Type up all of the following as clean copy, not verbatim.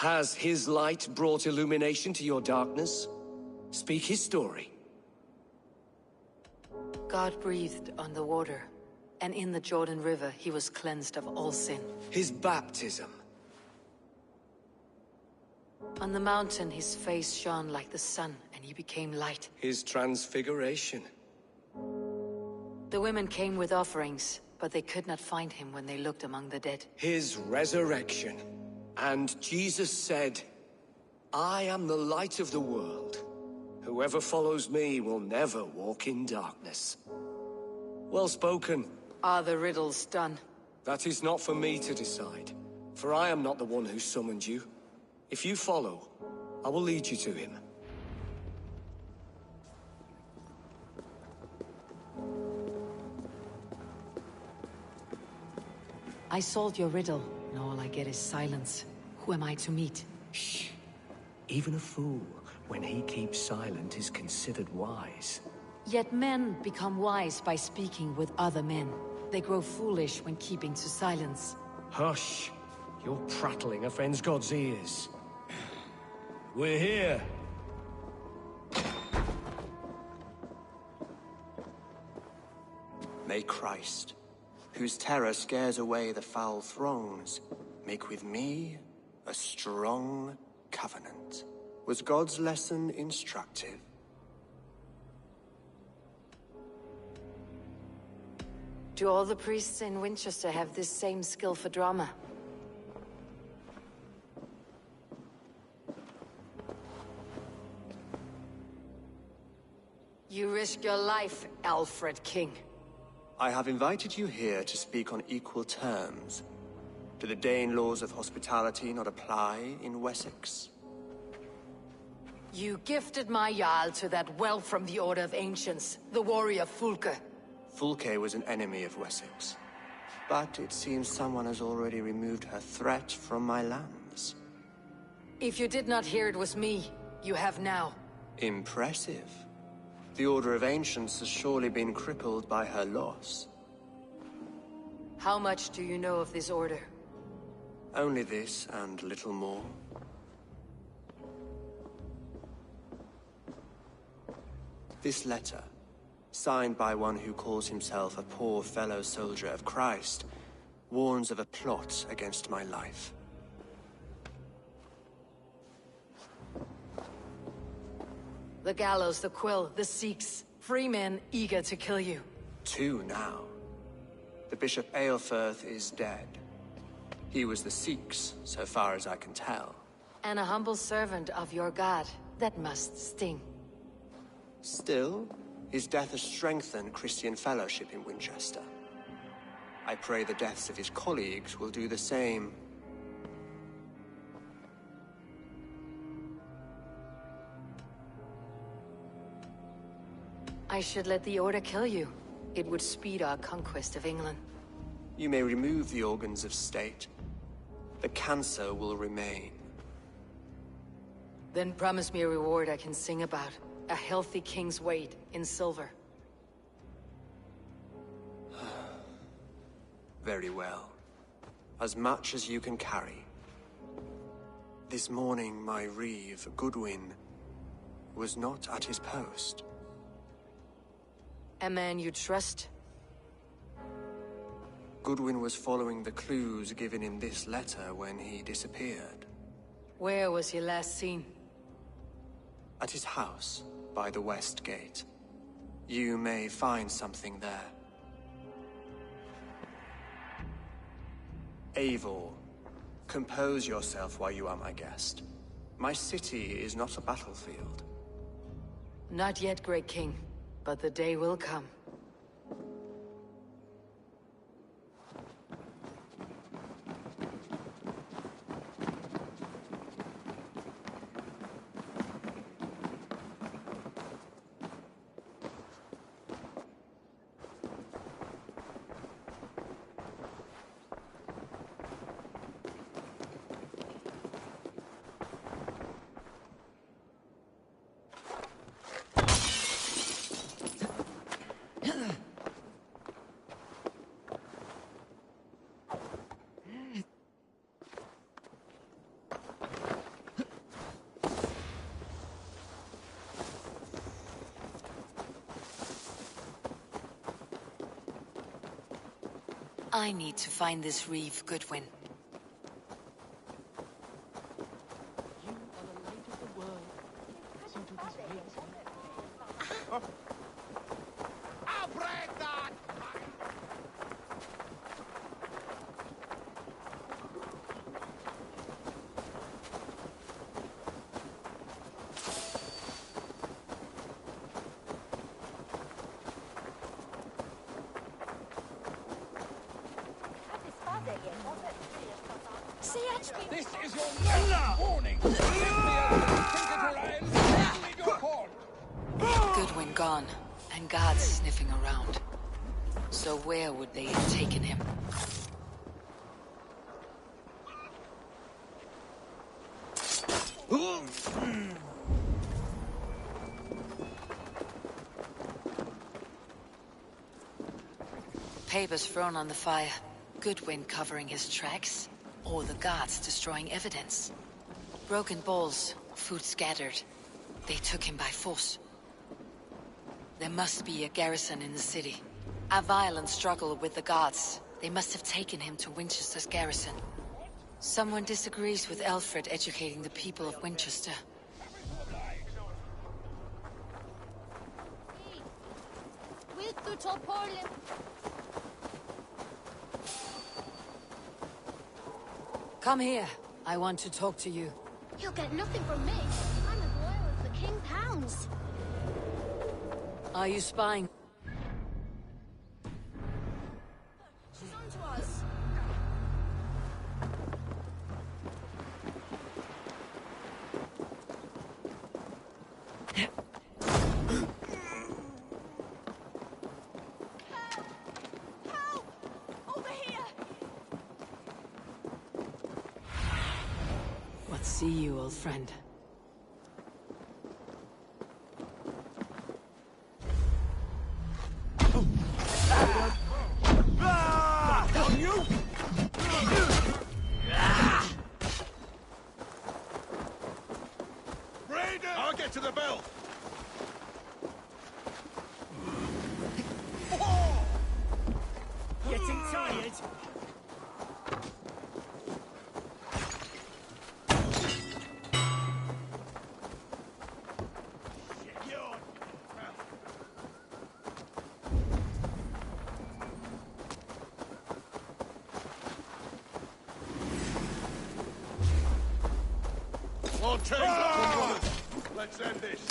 Has his light brought illumination to your darkness? Speak his story. God breathed on the water, and in the Jordan River he was cleansed of all sin. His baptism. On the mountain his face shone like the sun, and he became light. His transfiguration. The women came with offerings, but they could not find him when they looked among the dead. His resurrection. And Jesus said, I am the light of the world. Whoever follows me will never walk in darkness. Well spoken. Are the riddles done? That is not for me to decide, for I am not the one who summoned you. If you follow, I will lead you to him. I solved your riddle, and all I get is silence. Who am I to meet? Shh. Even a fool, when he keeps silent, is considered wise. Yet men become wise by speaking with other men. They grow foolish when keeping to silence. Hush! Your prattling offends God's ears. We're here. May Christ, whose terror scares away the foul throngs, make with me a strong covenant. Was God's lesson instructive? Do all the priests in Winchester have this same skill for drama? You risk your life, Alfred King. I have invited you here to speak on equal terms. Do the Dane laws of hospitality not apply in Wessex? You gifted my Jarl to that whelp from the Order of Ancients, the warrior Fulke. Fulke was an enemy of Wessex. But it seems someone has already removed her threat from my lands. If you did not hear it was me, you have now. Impressive. The Order of Ancients has surely been crippled by her loss. How much do you know of this order? Only this and little more. This letter, signed by one who calls himself a poor fellow soldier of Christ, warns of a plot against my life. The gallows, the quill, the Sikhs, free men eager to kill you. 2 now. The Bishop Aelfirth is dead. He was the Sikhs, so far as I can tell. And a humble servant of your god. That must sting. Still, his death has strengthened Christian fellowship in Winchester. I pray the deaths of his colleagues will do the same. I should let the Order kill you. It would speed our conquest of England. You may remove the organs of state. The cancer will remain. Then promise me a reward I can sing about. A healthy king's weight in silver. Very well. As much as you can carry. This morning, my reeve, Goodwin, was not at his post. A man you trust? Goodwin was following the clues given in this letter when he disappeared. Where was he last seen? At his house, by the west gate. You may find something there. Eivor, compose yourself while you are my guest. My city is not a battlefield. Not yet, great king, but the day will come. I need to find this reeve, Goodwin. This is your last warning! Your court. Goodwin gone, and guards sniffing around. So where would they have taken him? Papers thrown on the fire. Goodwin covering his tracks, or the guards destroying evidence. Broken bowls, food scattered. They took him by force. There must be a garrison in the city. A violent struggle with the guards. They must have taken him to Winchester's garrison. Someone disagrees with Alfred educating the people of Winchester. Come here. I want to talk to you. You'll get nothing from me. I'm as loyal as the King's hounds. Are you spying? She's on to us. Help! Over here! What see you, old friend? I'll get to the bell! Getting tired? I'll change that, let's end this.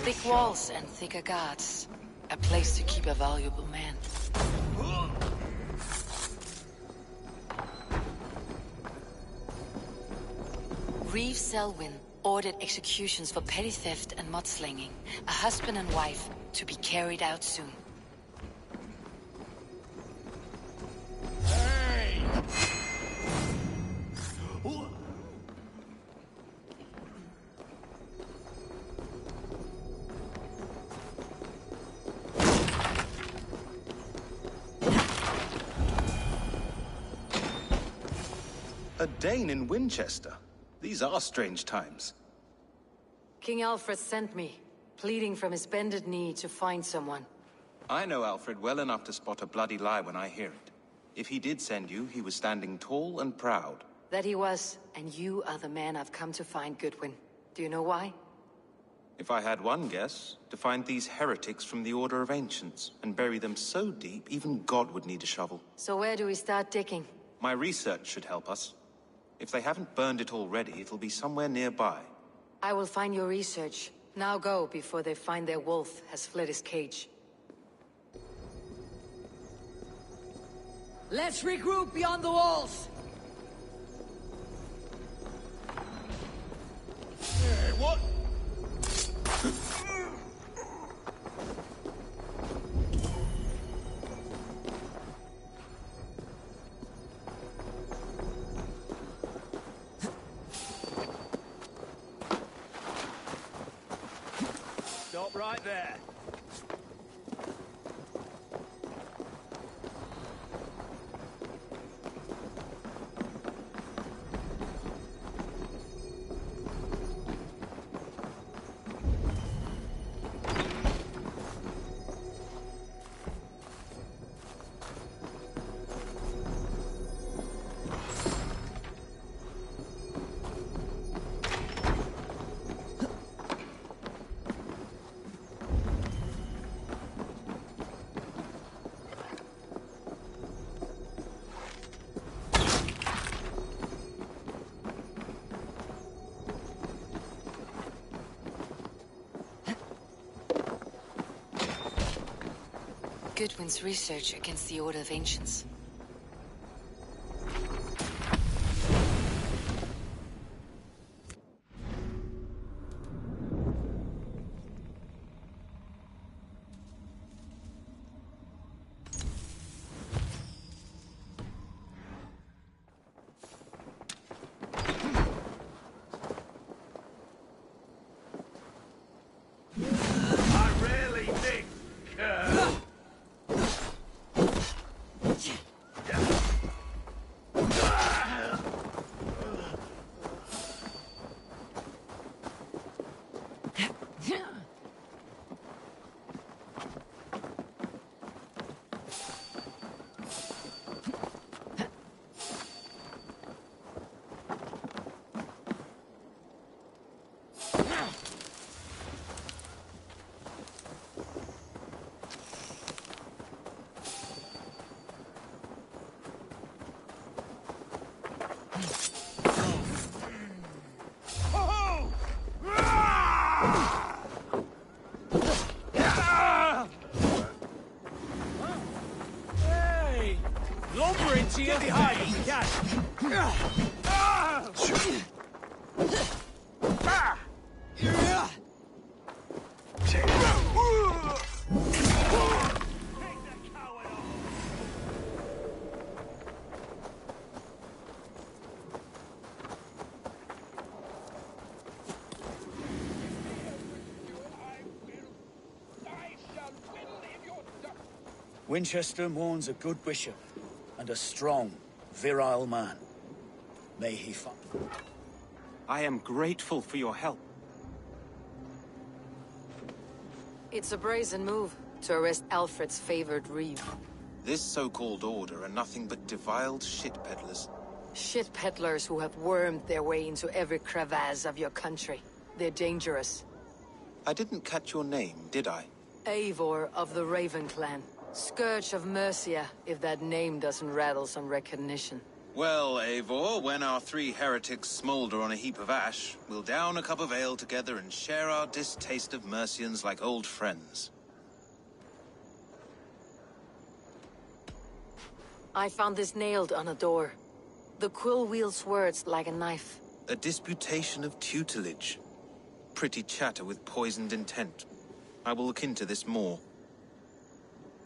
Thick walls and thicker guards. A place to keep a valuable man. Reeve Selwyn ordered executions for petty theft and mudslinging. A husband and wife to be carried out soon. A Dane in Winchester? These are strange times. King Alfred sent me, pleading from his bended knee to find someone. I know Alfred well enough to spot a bloody lie when I hear it. If he did send you, he was standing tall and proud. That he was, and you are the man I've come to find, Goodwin. Do you know why? If I had one guess, to find these heretics from the Order of Ancients, and bury them so deep, even God would need a shovel. So where do we start digging? My research should help us. If they haven't burned it already, it'll be somewhere nearby. I will find your research. Now go, before they find their wolf has fled his cage. Let's regroup beyond the walls! What? Stop right there. Goodwin's research against the Order of Ancients. I really think... Hey! Lumber into you behind if we can! Winchester mourns a good bishop and a strong, virile man. May he find... I am grateful for your help. It's a brazen move to arrest Alfred's favored reeve. This so-called order are nothing but defiled shit peddlers. Shit peddlers who have wormed their way into every crevasse of your country. They're dangerous. I didn't catch your name, did I? Eivor of the Raven Clan. Scourge of Mercia, if that name doesn't rattle some recognition. Well, Eivor, when our three heretics smolder on a heap of ash, we'll down a cup of ale together and share our distaste of Mercians like old friends. I found this nailed on a door. The quill wields words like a knife. A disputation of tutelage. Pretty chatter with poisoned intent. I will look into this more.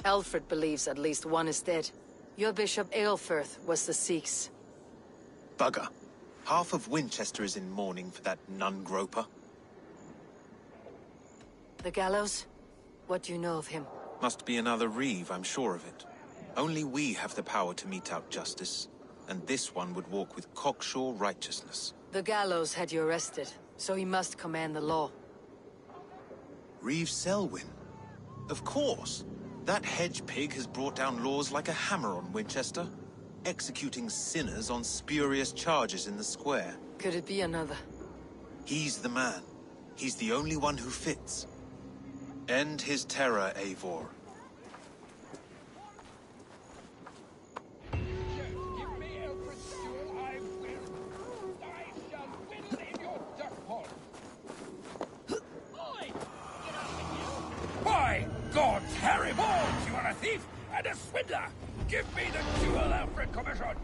Alfred believes at least one is dead. Your Bishop Aelfirth was the Sikhs. Bugger. Half of Winchester is in mourning for that nun-groper. The gallows? What do you know of him? Must be another reeve, I'm sure of it. Only we have the power to mete out justice, and this one would walk with cocksure righteousness. The gallows had you arrested, so he must command the law. Reeve Selwyn? Of course. That hedge pig has brought down laws like a hammer on Winchester, executing sinners on spurious charges in the square. Could it be another? He's the man. He's the only one who fits. End his terror, Eivor. Give me Alfred's jewel, I will. I shall whittle in your duck pond. Oi! Get up with you! By God's Harry Balls, you are a thief, and a swindler! Give me the Dual Alfred Commission!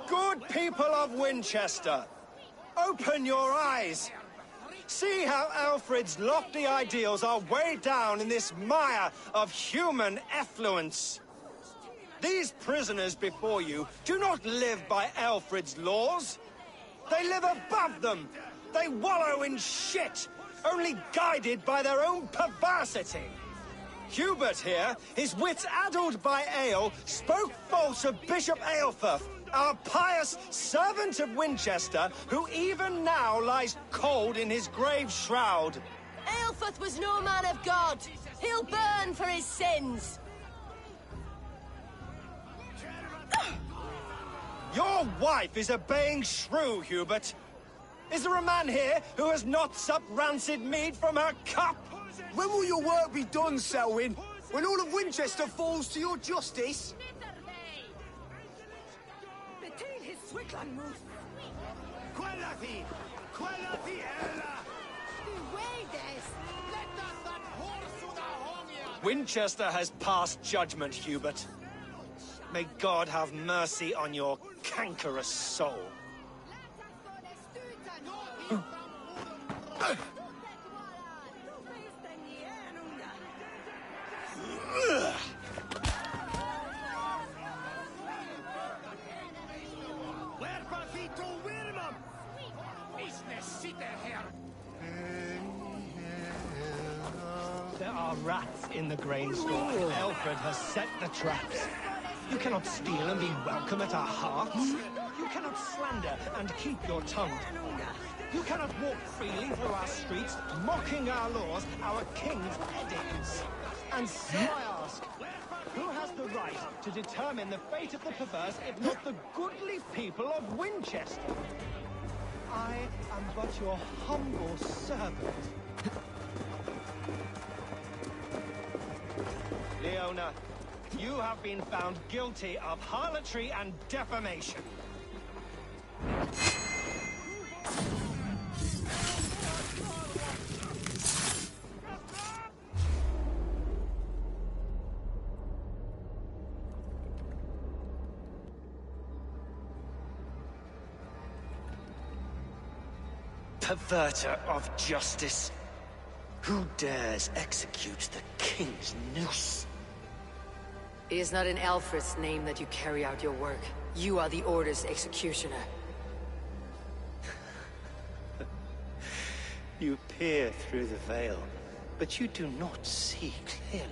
Good people of Winchester, open your eyes. See how Alfred's lofty ideals are weighed down in this mire of human effluence. These prisoners before you do not live by Alfred's laws. They live above them. They wallow in shit, only guided by their own perversity. Hubert here, his wits addled by ale, spoke false of Bishop Aelfirth, our pious servant of Winchester, who even now lies cold in his grave shroud. Aelfirth was no man of God. He'll burn for his sins. Your wife is obeying shrew, Hubert. Is there a man here who has not supped rancid mead from her cup? When will your work be done, Selwyn? When all of Winchester falls to your justice? Winchester has passed judgment, Hubert. May God have mercy on your cankerous soul. There are rats in the grain store, and Alfred has set the traps. You cannot steal and be welcome at our hearths. You cannot slander and keep your tongue. You cannot walk freely through our streets, mocking our laws, our king's edicts. And so I ask, who has the right to determine the fate of the perverse, if not the goodly people of Winchester? I am but your humble servant. Leona, you have been found guilty of harlotry and defamation. Perverter of justice. Who dares execute the king's noose? It is not in Alfred's name that you carry out your work. You are the Order's executioner. You peer through the veil, but you do not see clearly.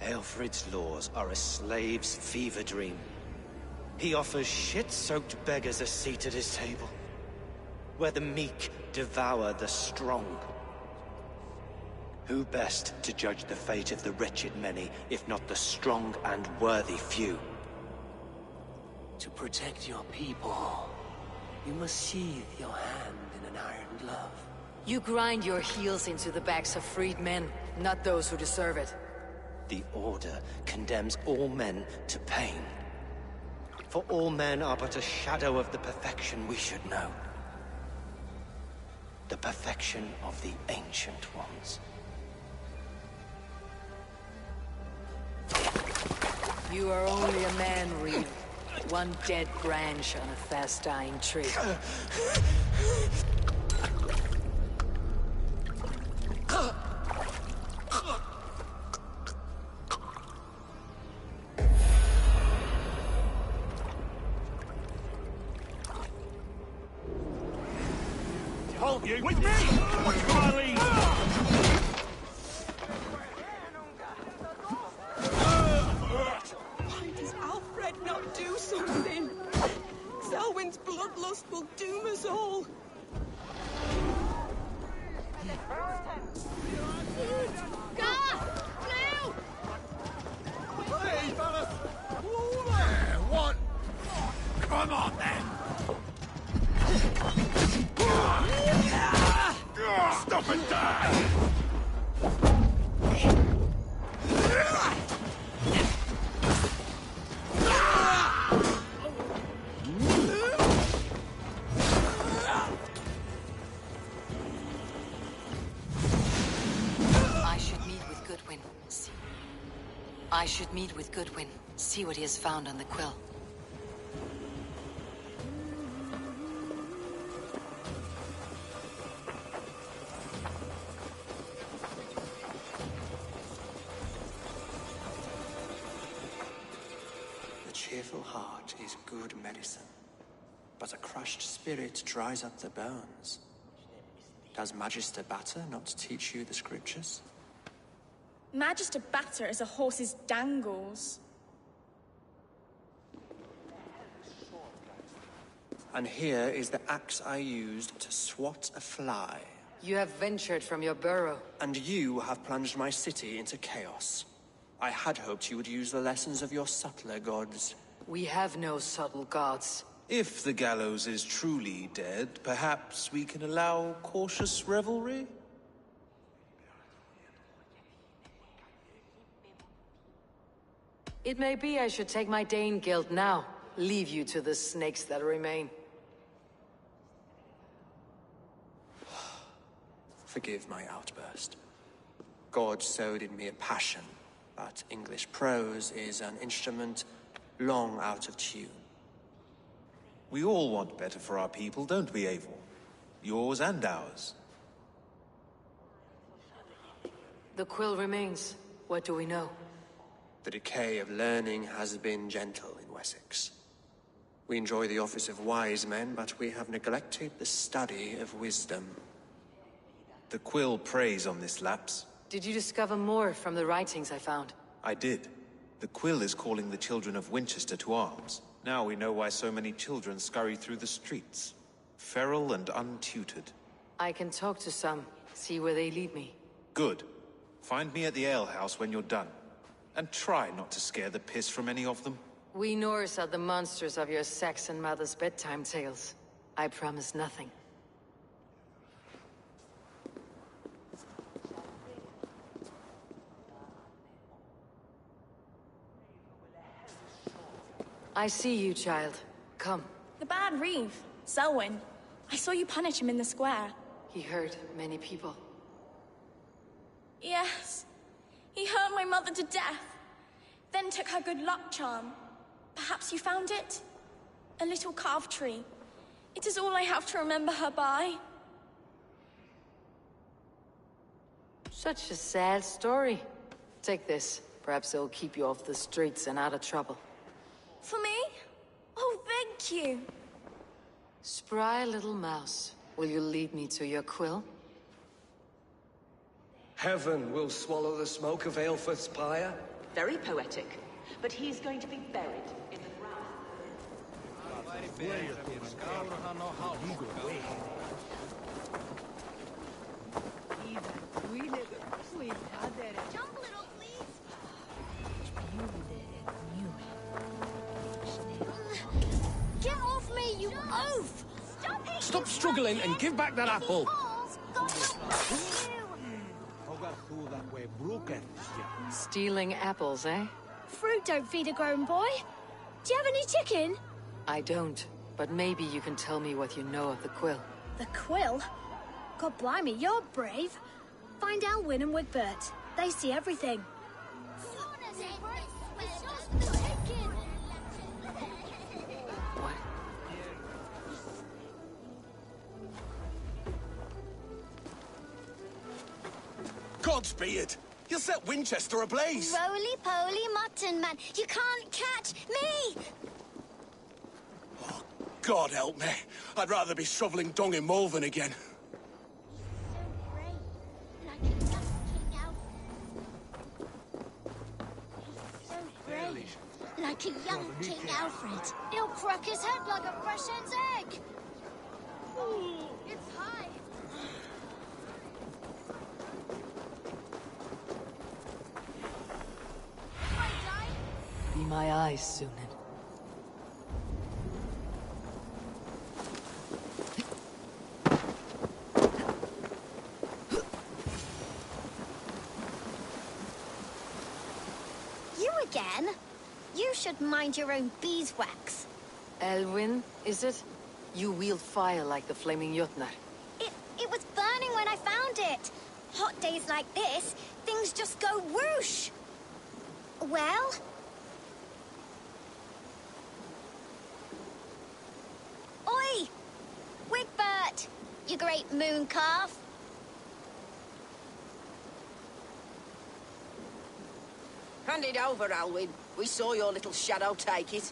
Aelfred's laws are a slave's fever dream. He offers shit-soaked beggars a seat at his table, where the meek devour the strong. Who best to judge the fate of the wretched many, if not the strong and worthy few? To protect your people, you must sheathe your hand in an iron glove. You grind your heels into the backs of freed men, not those who deserve it. The Order condemns all men to pain. For all men are but a shadow of the perfection we should know. The perfection of the Ancient Ones. You are only a man, Reed. One dead branch on a fast-dying tree. Hold you with me! Marley! Why does Alfred not do something? Selwyn's bloodlust will doom us all. Hey, fellas! What? Come on, then! I should meet with Goodwin, see what he has found on the quill. The cheerful heart is good medicine, but a crushed spirit dries up the bones. Does Magister Batter not teach you the scriptures? Magister Batter is a horse's dangles. And here is the axe I used to swat a fly. You have ventured from your burrow. And you have plunged my city into chaos. I had hoped you would use the lessons of your subtler gods. We have no subtle gods. If the gallows is truly dead, perhaps we can allow cautious revelry? It may be I should take my Dane guild now. Leave you to the snakes that remain. Forgive my outburst. God sowed in me a passion, but English prose is an instrument long out of tune. We all want better for our people, don't we, Eivor? Yours and ours. The quill remains. What do we know? The decay of learning has been gentle in Wessex. We enjoy the office of wise men, but we have neglected the study of wisdom. The quill preys on this lapse. Did you discover more from the writings I found? I did. The quill is calling the children of Winchester to arms. Now we know why so many children scurry through the streets. Feral and untutored. I can talk to some, see where they lead me. Good. Find me at the alehouse when you're done. And try not to scare the piss from any of them. We Norse are the monsters of your Saxon mother's bedtime tales. I promise nothing. I see you, child. Come. The bad Reeve, Selwyn. I saw you punish him in the square. He hurt many people. Yes. He hurt my mother to death. Then took her good luck charm. Perhaps you found it? A little carved tree. It is all I have to remember her by. Such a sad story. Take this. Perhaps it'll keep you off the streets and out of trouble. For me? Oh, thank you. Spry little mouse. Will you lead me to your quill? Heaven will swallow the smoke of Aelfrith's pyre. Very poetic. But he's going to be buried in the ground. Jump a little, please. Get off me, you oaf! Stop struggling and give back that apple. Stealing apples, eh? Fruit don't feed a grown boy. Do you have any chicken? I don't, but maybe you can tell me what you know of the quill. The quill? God blimey, you're brave. Find Alwyn and Wigbert. They see everything. What? God's be it! You'll set Winchester ablaze! Roly-poly mutton man, you can't catch me! Oh, God help me. I'd rather be shoveling dung in Malvern again. Like a young King Alfred. He'll crack his head like a fresh hen's egg. It's high. Be my eyes, Sunan. again? You should mind your own beeswax. Elwyn, is it? You wield fire like the flaming Jotnar. It was burning when I found it. Hot days like this, things just go whoosh. Well? Oi! Wigbert! You great moon calf. Hand it over, Alwyn. We saw your little shadow take it.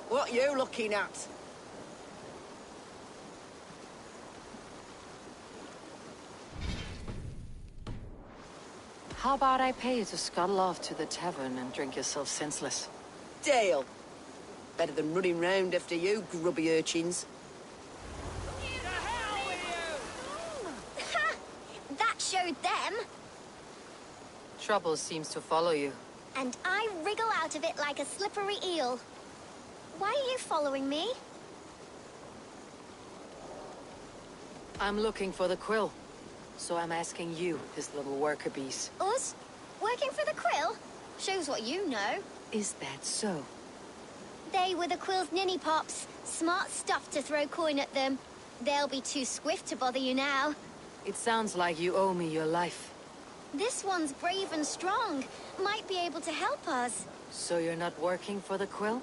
What you looking at? How about I pay you to scuttle off to the tavern and drink yourself senseless? Deal. Better than running round after you, grubby urchins. Ha! That showed them. Trouble seems to follow you. And I wriggle out of it like a slippery eel. Why are you following me? I'm looking for the quill. So I'm asking you, his little worker bees. Us? Working for the quill? Shows what you know. Is that so? They were the quill's ninny pops. Smart stuff to throw coin at them. They'll be too swift to bother you now. It sounds like you owe me your life. This one's brave and strong. Might be able to help us. So you're not working for the quill?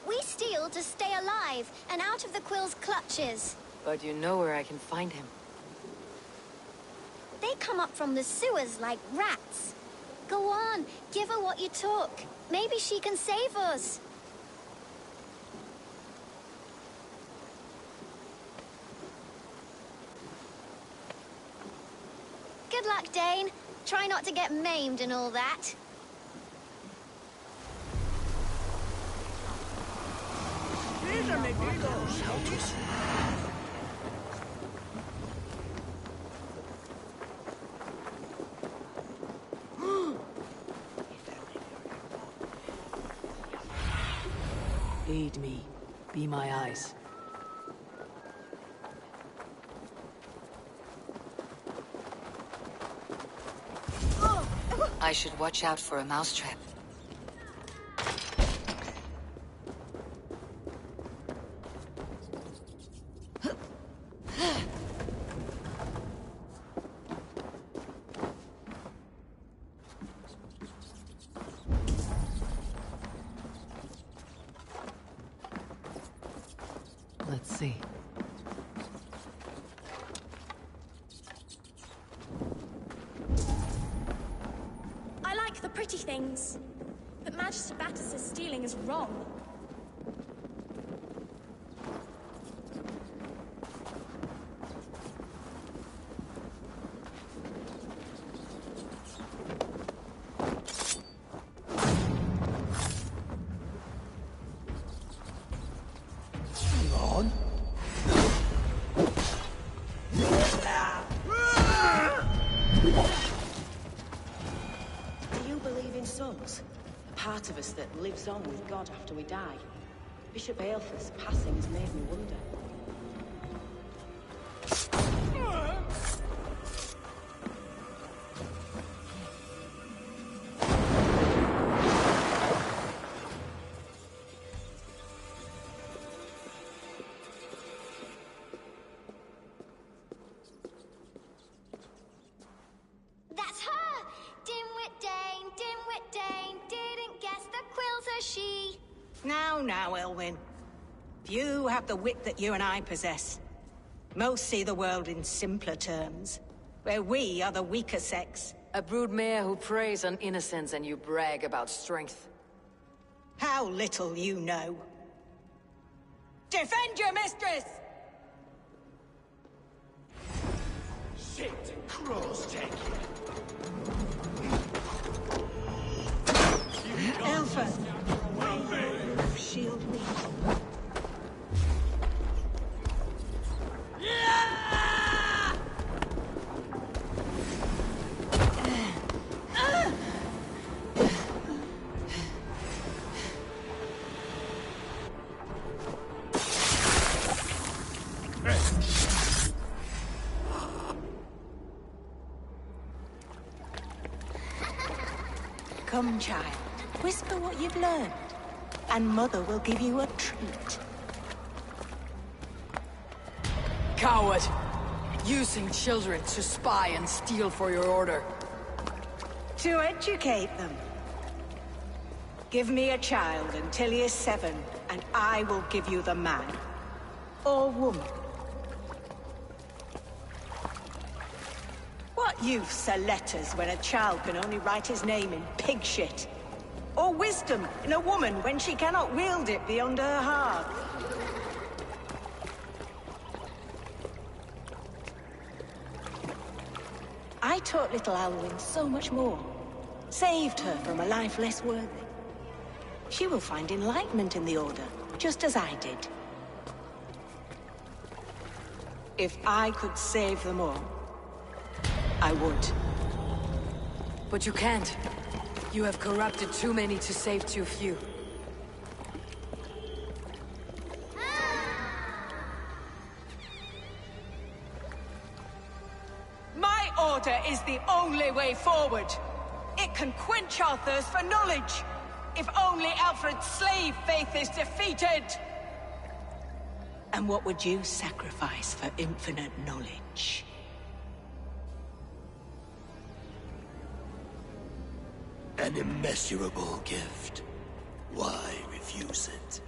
We steal to stay alive and out of the quill's clutches. But you know where I can find him. They come up from the sewers like rats. Go on, give her what you took. Maybe she can save us. Good luck, Dane. Try not to get maimed and all that. Aid me. Be my eyes. I should watch out for a mousetrap. Let's see. I like the pretty things, but Magister Battus's stealing is wrong. Part of us that lives on with God after we die. Bishop Aelfir's passing has made me wonder. That's her! Dimwit Dane, didn't guess the quill's a she. Now, Elwyn. Few have the wit that you and I possess. Most see the world in simpler terms, where we are the weaker sex. A broodmare who preys on innocence and you brag about strength. How little you know. Defend your mistress! Shit! Crows take you! Aelfir! Shield me. Come, child. Whisper what you've learned, and Mother will give you a treat. Coward! Using children to spy and steal for your order. To educate them. Give me a child until he is 7, and I will give you the man. Or woman. What use are letters when a child can only write his name in pig shit? Or wisdom in a woman when she cannot wield it beyond her heart? I taught little Alwyn so much more. Saved her from a life less worthy. She will find enlightenment in the Order, just as I did. If I could save them all, I would. But you can't. You have corrupted too many to save too few. My order is the only way forward. It can quench our thirst for knowledge. If only Alfred's slave faith is defeated. And what would you sacrifice for infinite knowledge? An immeasurable gift. Why refuse it?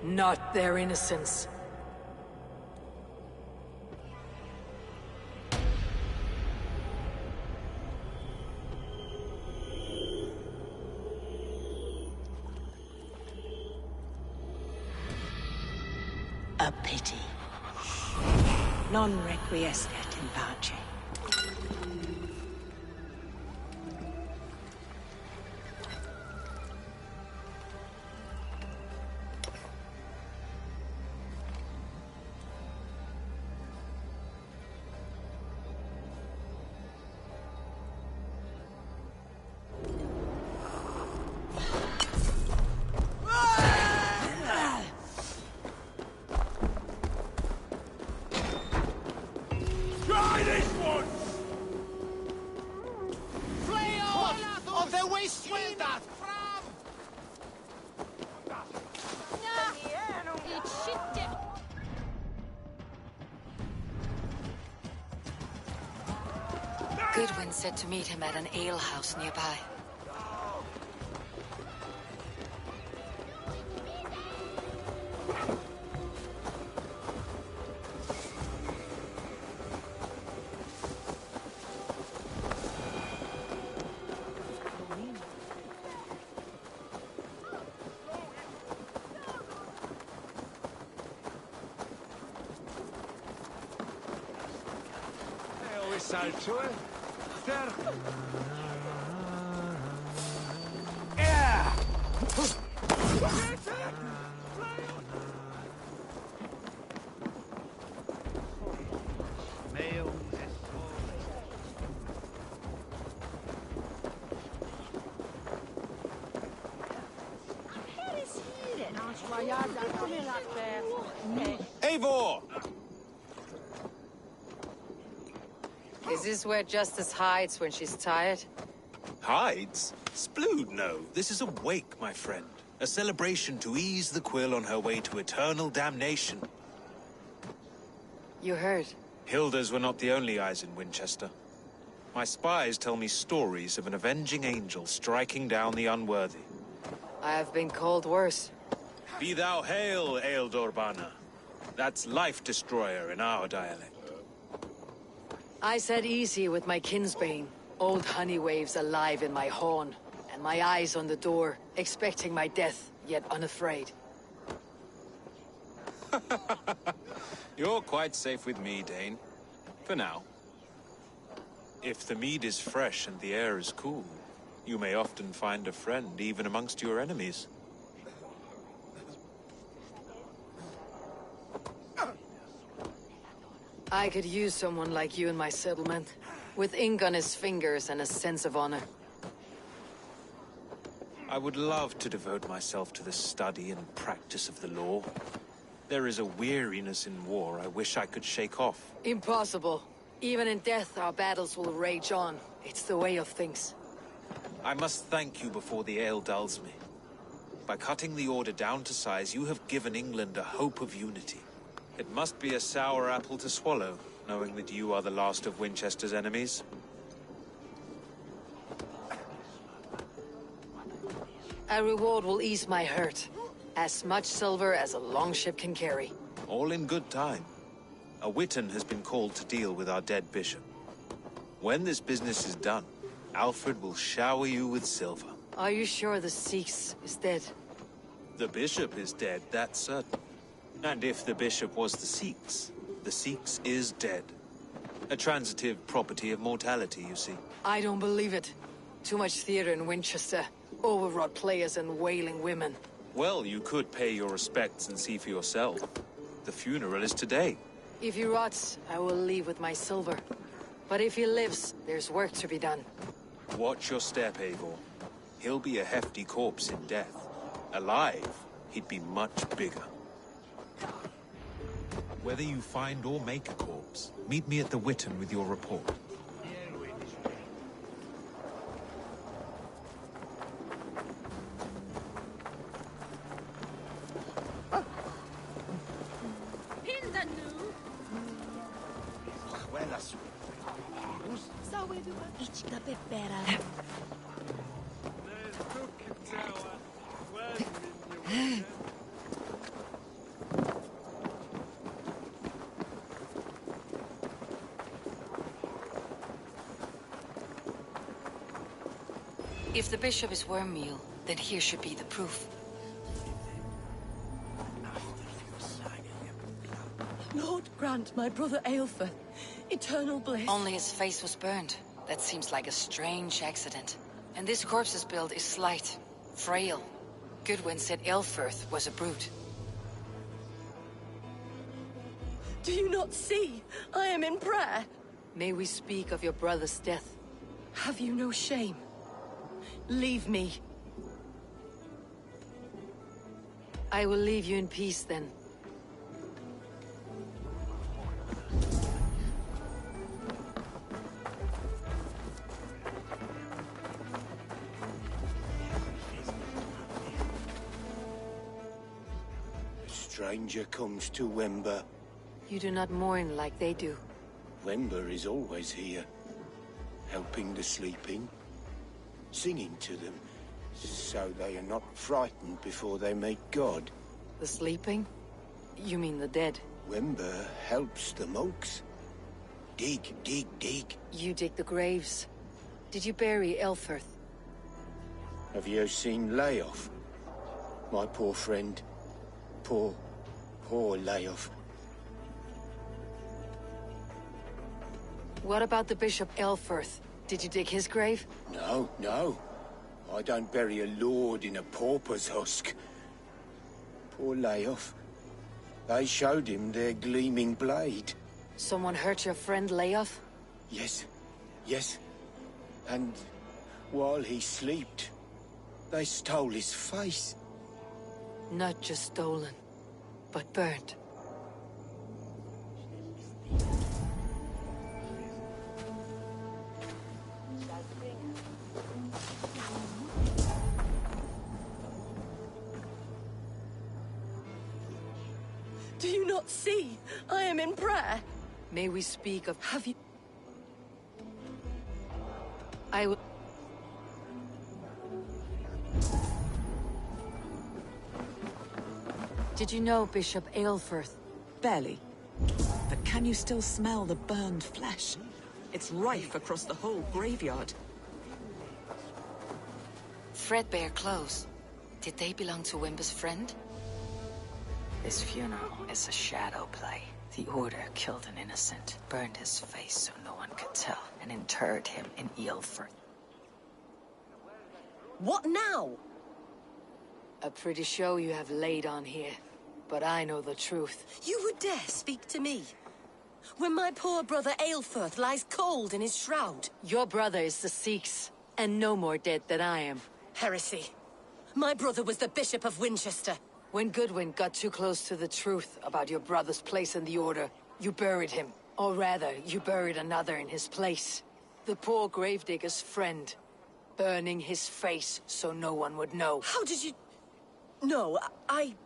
Not their innocence. A pity. Non requiescat in pace. Goodwin said to meet him at an alehouse nearby. Eivor! Is this where Justice hides when she's tired? Hides? Splood, no. This is a wake, my friend. A celebration to ease the quill on her way to eternal damnation. You heard. Hilda's were not the only eyes in Winchester. My spies tell me stories of an avenging angel striking down the unworthy. I have been called worse. Be thou hail, Ealdor. That's Life Destroyer in our dialect. I said easy with my kinsbane. Old honey waves alive in my horn, and my eyes on the door, expecting my death, yet unafraid. You're quite safe with me, Dane. For now. If the mead is fresh and the air is cool, you may often find a friend even amongst your enemies. I could use someone like you in my settlement, with ink on his fingers and a sense of honor. I would love to devote myself to the study and practice of the law. There is a weariness in war I wish I could shake off. Impossible. Even in death, our battles will rage on. It's the way of things. I must thank you before the ale dulls me. By cutting the Order down to size, you have given England a hope of unity. It must be a sour apple to swallow, knowing that you are the last of Winchester's enemies. A reward will ease my hurt. As much silver as a longship can carry. All in good time. A witan has been called to deal with our dead bishop. When this business is done, Alfred will shower you with silver. Are you sure the Sikhs is dead? The bishop is dead, that's certain. And if the bishop was the Sikhs is dead. A transitive property of mortality, you see. I don't believe it. Too much theater in Winchester. Overwrought players and wailing women. Well, you could pay your respects and see for yourself. The funeral is today. If he rots, I will leave with my silver. But if he lives, there's work to be done. Watch your step, Eivor. He'll be a hefty corpse in death. Alive, he'd be much bigger. Whether you find or make a corpse, meet me at the Witan with your report. If the bishop is worm meal, then here should be the proof. Lord grant my brother Aelfir eternal bliss. Only his face was burned. That seems like a strange accident. And this corpse's build is slight, frail. Goodwin said Aelfirth was a brute. Do you not see? I am in prayer. May we speak of your brother's death? Have you no shame? Leave me. I will leave you in peace then. A stranger comes to Wember. You do not mourn like they do. Wember is always here, helping the sleeping. Singing to them, so they are not frightened before they meet God. The sleeping? You mean the dead? Wember helps the monks. Dig, dig, dig. You dig the graves. Did you bury Aelfirth? Have you seen Leof? My poor friend. Poor Leof. What about the Bishop Aelfirth? Did you dig his grave? No. I don't bury a lord in a pauper's husk. Poor Leof. They showed him their gleaming blade. Someone hurt your friend Leof? Yes. And while he slept, they stole his face. Not just stolen, but burnt. Do you not see? I am in prayer. May we speak of... Have you... I will... Did you know Bishop Aelfirth? Barely. But can you still smell the burned flesh? It's rife across the whole graveyard. Threadbare clothes. Did they belong to Wimber's friend? This funeral is a shadow play. The Order killed an innocent, burned his face so no one could tell, and interred him in Aelfirth. What now? A pretty show you have laid on here, but I know the truth. You would dare speak to me? When my poor brother Aelfirth lies cold in his shroud. Your brother is the Sikhs, and no more dead than I am. Heresy. My brother was the Bishop of Winchester. When Goodwin got too close to the truth about your brother's place in the Order, you buried him. Or rather, you buried another in his place. The poor gravedigger's friend. Burning his face so no one would know. How did you... No, I...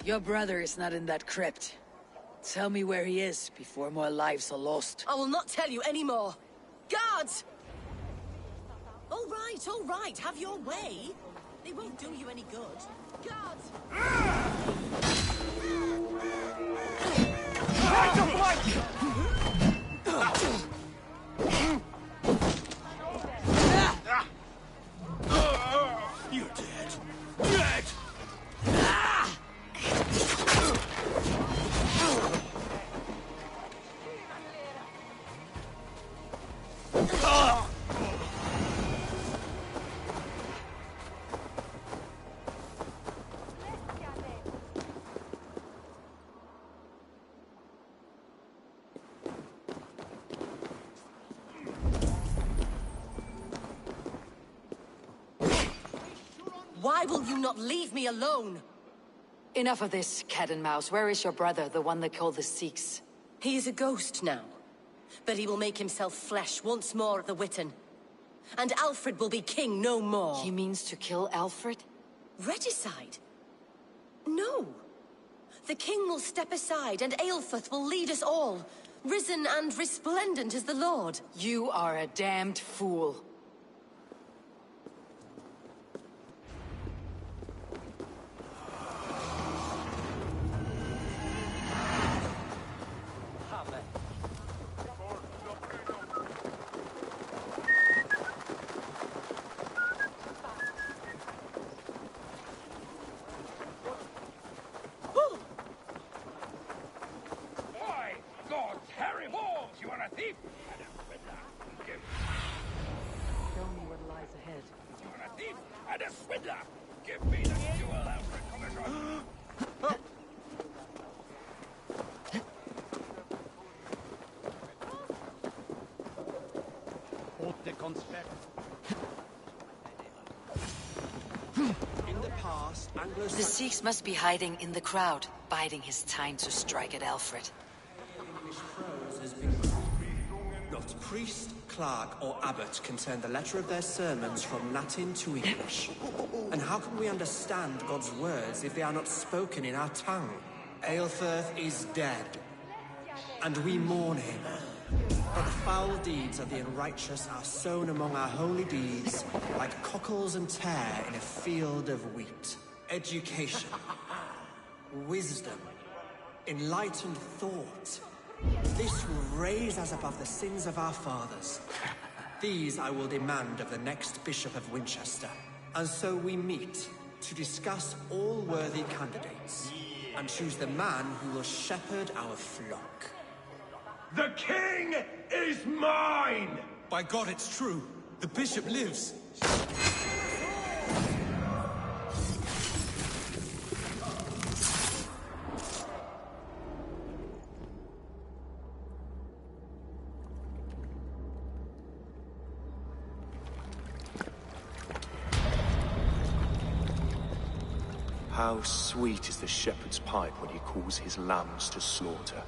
Your brother is not in that crypt. Tell me where he is before more lives are lost. I will not tell you anymore. Guards! All right, have your way. They won't do you any good. Guards! You're dead. Dead! Why will you not leave me alone? Enough of this, cat and mouse. Where is your brother, the one they call the Sikhs? He is a ghost now. But he will make himself flesh once more at the Witten. And Alfred will be king no more. He means to kill Alfred? Regicide? No. The king will step aside and Aelfrith will lead us all. Risen and resplendent as the Lord. You are a damned fool. The Sikhs must be hiding in the crowd, biding his time to strike at Alfred. Not priest, clerk, or abbot can turn the letter of their sermons from Latin to English. And how can we understand God's words if they are not spoken in our tongue? Aelfrith is dead, and we mourn him. But the foul deeds of the unrighteous are sown among our holy deeds, like cockles and tare in a field of wheat. Education, wisdom, enlightened thought. This will raise us above the sins of our fathers. These I will demand of the next Bishop of Winchester. And so we meet to discuss all worthy candidates and choose the man who will shepherd our flock. The king is mine! By God, it's true. The bishop lives. How sweet is the shepherd's pipe when he calls his lambs to slaughter.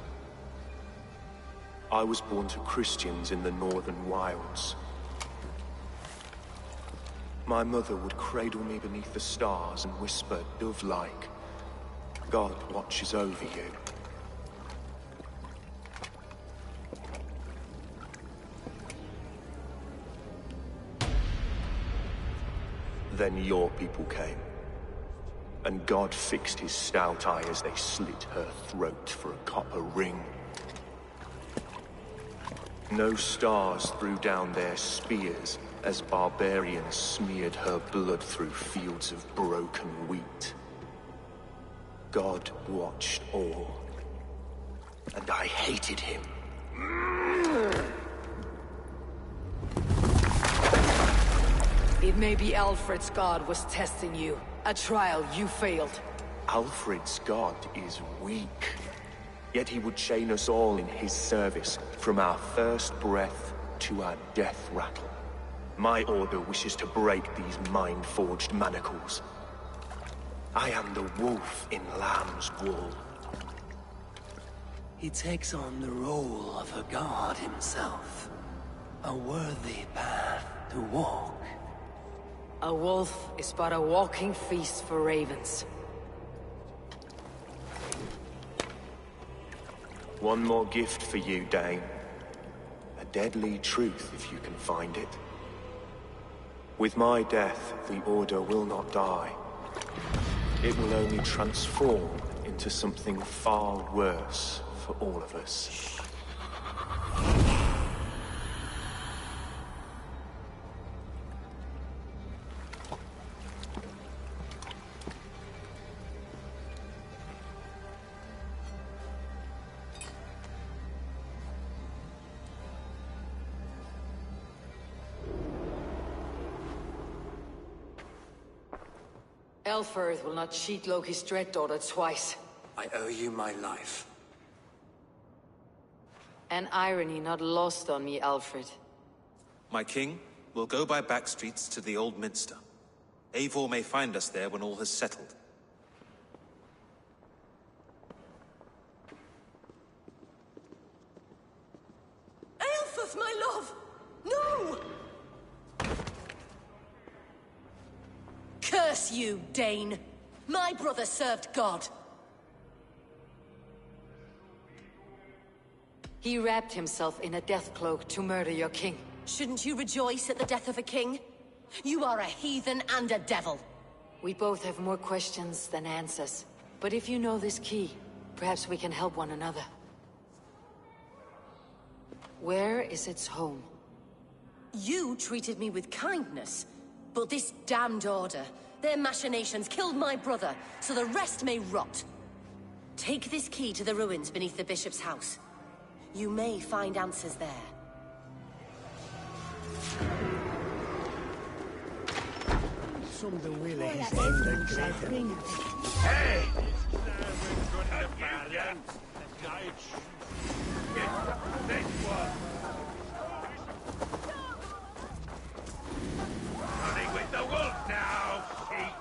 I was born to Christians in the northern wilds. My mother would cradle me beneath the stars and whisper, dove-like, God watches over you. Then your people came, and God fixed his stout eye as they slit her throat for a copper ring. No stars threw down their spears as barbarians smeared her blood through fields of broken wheat. God watched all, and I hated him. It may be Alfred's god was testing you. A trial you failed. Alfred's god is weak. Yet he would chain us all in his service, from our first breath to our death rattle. My order wishes to break these mind-forged manacles. I am the wolf in lamb's wool. He takes on the role of a god himself. A worthy path to walk. A wolf is but a walking feast for ravens. One more gift for you, Dane. A deadly truth, if you can find it. With my death, the Order will not die. It will only transform into something far worse for all of us. Elfirth will not cheat Loki's dread daughter twice. I owe you my life. An irony not lost on me, Alfred. My king, we'll go by back streets to the Old Minster. Eivor may find us there when all has settled. Aelfus, my love! No! Curse you, Dane! My brother served God. He wrapped himself in a death cloak to murder your king. Shouldn't you rejoice at the death of a king? You are a heathen and a devil. We both have more questions than answers. But if you know this key, perhaps we can help one another. Where is its home? You treated me with kindness, but this damned Order, their machinations killed my brother, so the rest may rot. Take this key to the ruins beneath the Bishop's house. You may find answers there. Hey! Running with the wolf now, sheep!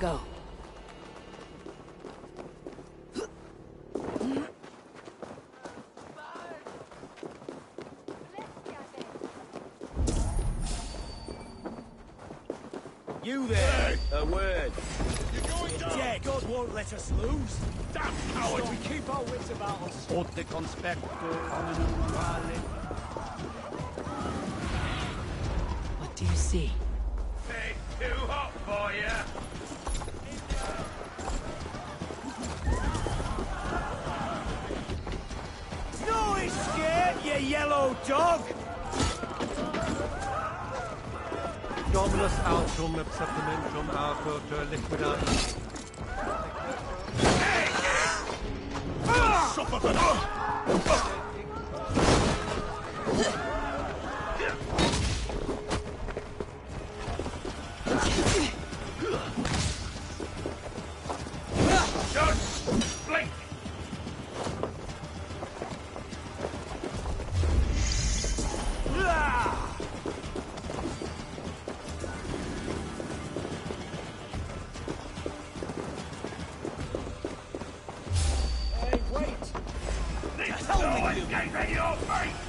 Go. You there! A word. You're going down! Yeah, God won't let us lose. Damn coward! We keep our wits about us. Forte conspecto hominum quale. What do you see? It's too hot for you! No, he's scared, you yellow dog! Dominus autum acceptamentum autor liquidatum. Just blink! Hey, wait! This no escape in your face!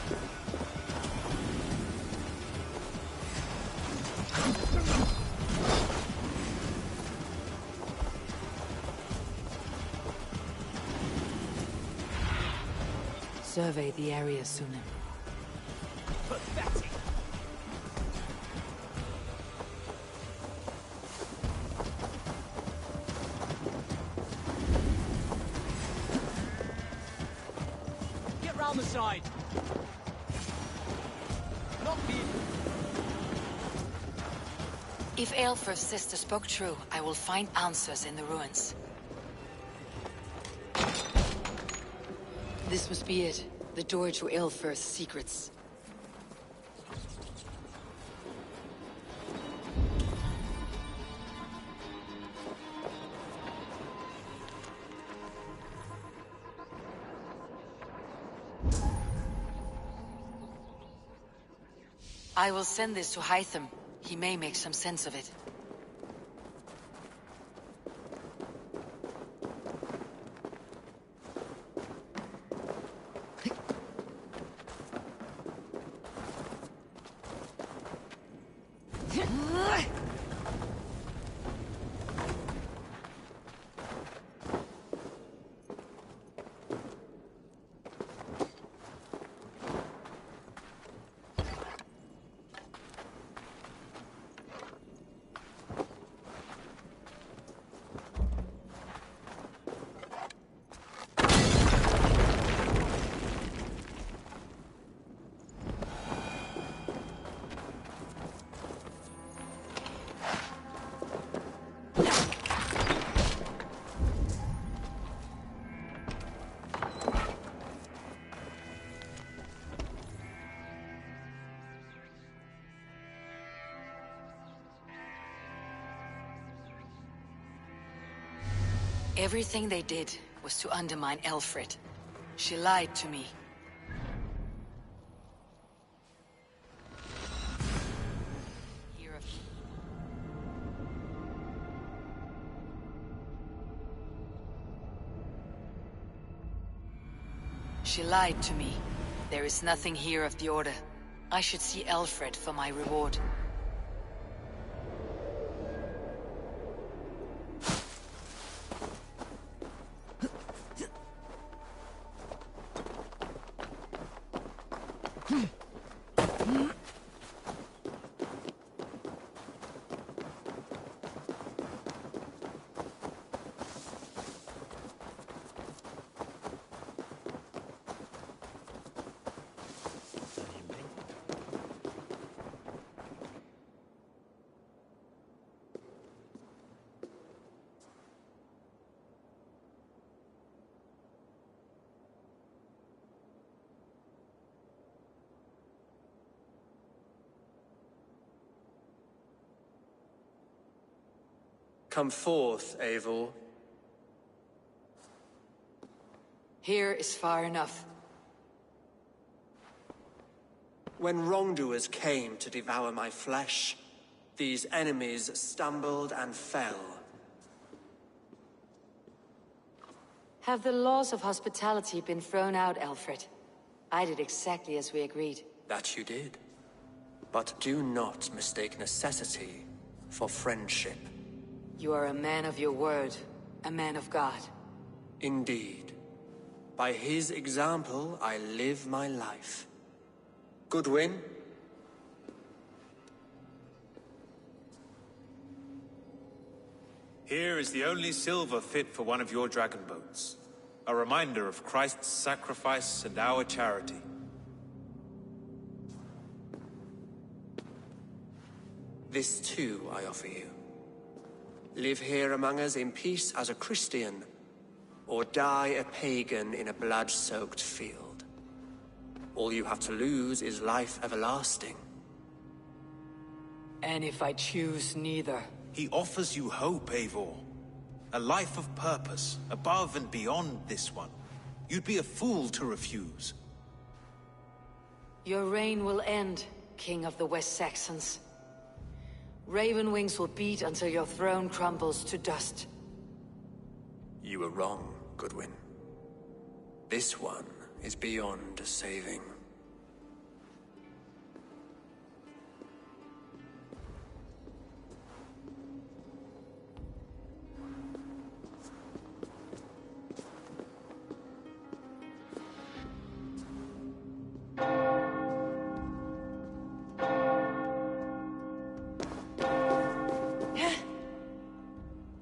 Survey the area, Sunan. Pathetic! Get round the side! Not me! If Aelfr's sister spoke true, I will find answers in the ruins. This must be it. The door to Aelfr's secrets. I will send this to Hytham. He may make some sense of it. Everything they did was to undermine Aelfried. She lied to me. She lied to me. There is nothing here of the Order. I should see Aelfried for my reward. Come forth, Eivor. Here is far enough. When wrongdoers came to devour my flesh, these enemies stumbled and fell. Have the laws of hospitality been thrown out, Aelfried? I did exactly as we agreed. That you did. But do not mistake necessity for friendship. You are a man of your word, a man of God. Indeed. By his example, I live my life. Goodwin? Here is the only silver fit for one of your dragon boats. A reminder of Christ's sacrifice and our charity. This too I offer you. Live here among us in peace as a Christian, or die a pagan in a blood-soaked field. All you have to lose is life everlasting. And if I choose neither? He offers you hope, Eivor. A life of purpose, above and beyond this one. You'd be a fool to refuse. Your reign will end, King of the West Saxons. Raven wings will beat until your throne crumbles to dust. You were wrong, Goodwin. This one is beyond saving.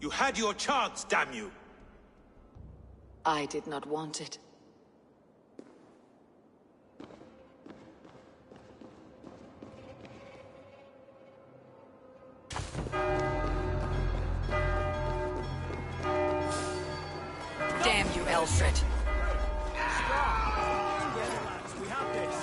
You had your chance, damn you! I did not want it. Alfred. We have this.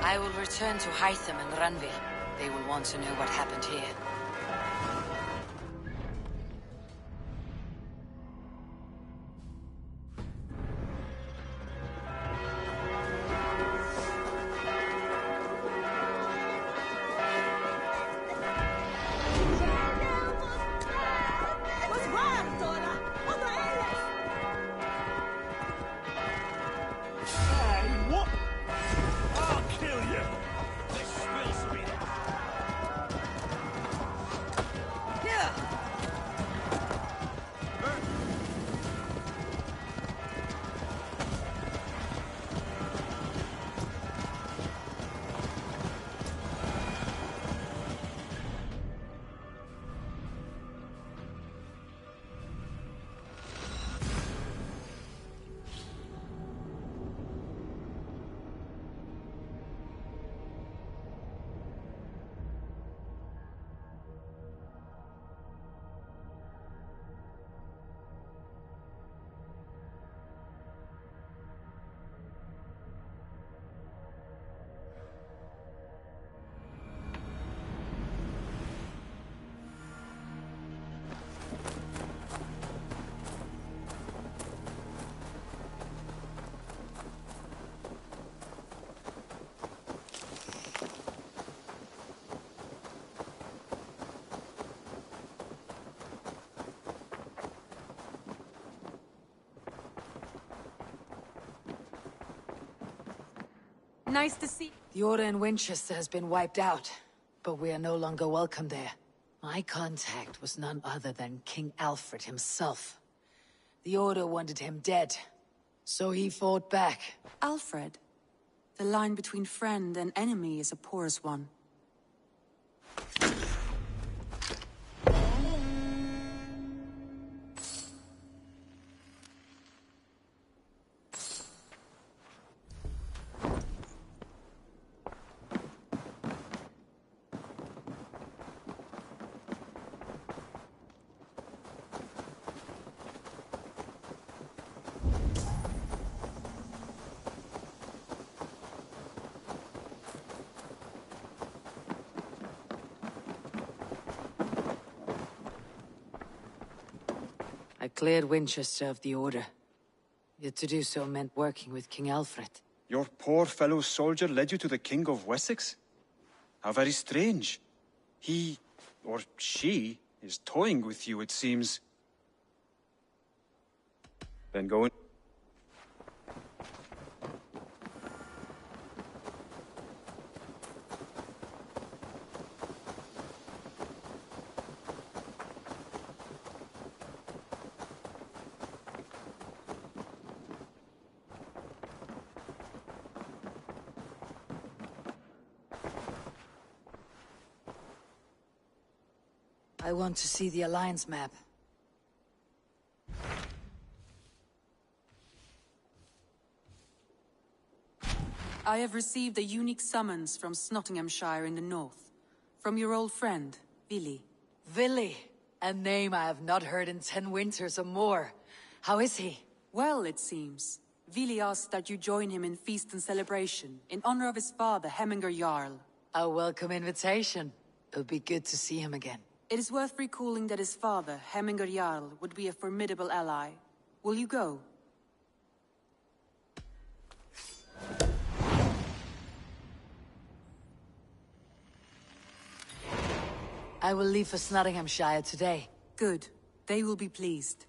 I will return to Hytham and Ranvi. They will want to know what happened here. Hey, what? I'll kill you. This spills me. Nice to see. The Order in Winchester has been wiped out, but we are no longer welcome there. My contact was none other than King Alfred himself. The Order wanted him dead, so he fought back. Alfred? The line between friend and enemy is a porous one. I cleared Winchester of the Order. Yet to do so meant working with King Alfred. Your poor fellow soldier led you to the King of Wessex? How very strange. He, or she, is toying with you, it seems. Then go in. I want to see the Alliance map. I have received a unique summons from Nottinghamshire in the north. From your old friend, Vili. Vili? A name I have not heard in 10 winters or more. How is he? Well, it seems. Vili asked that you join him in feast and celebration, in honor of his father, Hemminger Jarl. A welcome invitation. It'll be good to see him again. It is worth recalling that his father, Hemminger Jarl, would be a formidable ally. Will you go? I will leave for Nottinghamshire today. Good. They will be pleased.